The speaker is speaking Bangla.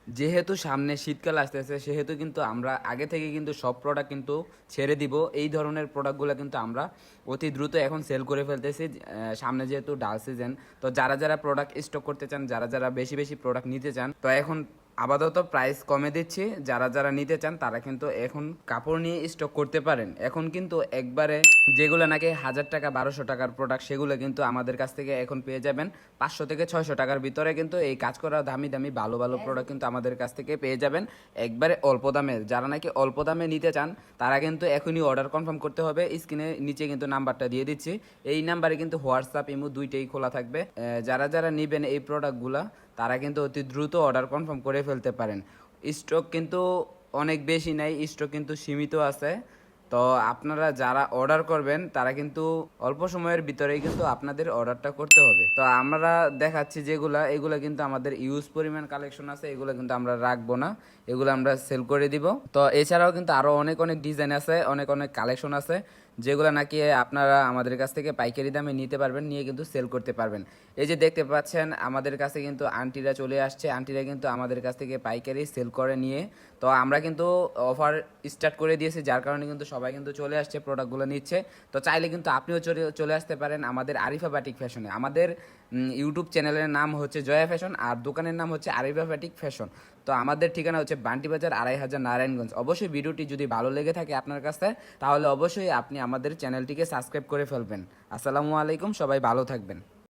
যেহেতু সামনে শীতকাল আসতেছে সেহেতু কিন্তু আমরা আগে থেকে কিন্তু সব প্রোডাক্ট কিন্তু ছেড়ে দিব। এই ধরনের প্রোডাক্টগুলো কিন্তু আমরা অতি দ্রুত এখন সেল করে ফেলতেছি। সামনে যেহেতু ডাল সিজন, তো যারা যারা প্রোডাক্ট স্টক করতে চান, যারা যারা বেশি বেশি প্রোডাক্ট নিতে চান, তো এখন আপাতত প্রাইস কমে দিচ্ছি। যারা যারা নিতে চান তারা কিন্তু এখন কাপড় নিয়ে স্টক করতে পারেন। এখন কিন্তু একবারে যেগুলো নাকি 1000 টাকা 1200 টাকার প্রোডাক্ট, সেগুলো কিন্তু আমাদের কাছ থেকে এখন পেয়ে যাবেন 500 থেকে 600 টাকার ভিতরে। কিন্তু এই কাজ করা দামি দামি ভালো ভালো প্রোডাক্ট কিন্তু আমাদের কাছ থেকে পেয়ে যাবেন একবারে অল্প দামে। যারা নাকি অল্প দামে নিতে চান তারা কিন্তু এখনই অর্ডার কনফার্ম করতে হবে। স্ক্রিনে নিচে কিন্তু নাম্বারটা দিয়ে দিচ্ছি, এই নাম্বারে কিন্তু হোয়াটসঅ্যাপ ইমো দুইটাই খোলা থাকবে। যারা যারা নেবেন এই প্রোডাক্টগুলো তারা কিন্তু অতি দ্রুত অর্ডার কনফার্ম করে ফেলতে পারেন। স্টক কিন্তু অনেক বেশি নাই, স্টক কিন্তু সীমিত আছে। তো আপনারা যারা অর্ডার করবেন তারা কিন্তু অল্প সময়ের ভিতরেই কিন্তু আপনাদের অর্ডারটা করতে হবে। তো আমরা দেখাচ্ছি যেগুলা, এগুলা কিন্তু আমাদের ইউজ পরিমাণ কালেকশন আছে, এগুলো কিন্তু আমরা রাখবো না, এগুলো আমরা সেল করে দিব। তো এছাড়াও কিন্তু আরো অনেক অনেক ডিজাইন আছে, অনেক অনেক কালেকশন আছে, যেগুলো নাকি আপনারা আমাদের কাছ থেকে পাইকারি দামে নিতে পারবেন, নিয়ে কিন্তু সেল করতে পারবেন। এই যে দেখতে পাচ্ছেন আমাদের কাছে কিন্তু আন্টিরা চলে আসছে, আন্টিরা কিন্তু আমাদের কাছ থেকে পাইকারি সেল করে নিয়ে। তো আমরা কিন্তু অফার স্টার্ট করে দিয়েছি, যার কারণে কিন্তু সবাই কিন্তু চলে আসছে, প্রোডাক্টগুলো নিচ্ছে। তো চাইলে কিন্তু আপনিও চলে আসতে পারেন আমাদের আরিফা বাটিক ফ্যাশনে। আমাদের ইউটিউব চ্যানেলের নাম হচ্ছে জয়া ফ্যাশন, আর দোকানের নাম হচ্ছে আরিফা বাটিক ফ্যাশন। তো আমাদের ঠিকানা হচ্ছে বান্টি বাজার 2500 নারায়ণগঞ্জ। অবশ্যই ভিডিওটি যদি ভালো লেগে থাকে আপনার কাছে, তাহলে অবশ্যই আপনি আমাদের চ্যানেলটিকে সাবস্ক্রাইব করে ফেলবেন। আসসালামু আলাইকুম, সবাই ভালো থাকবেন।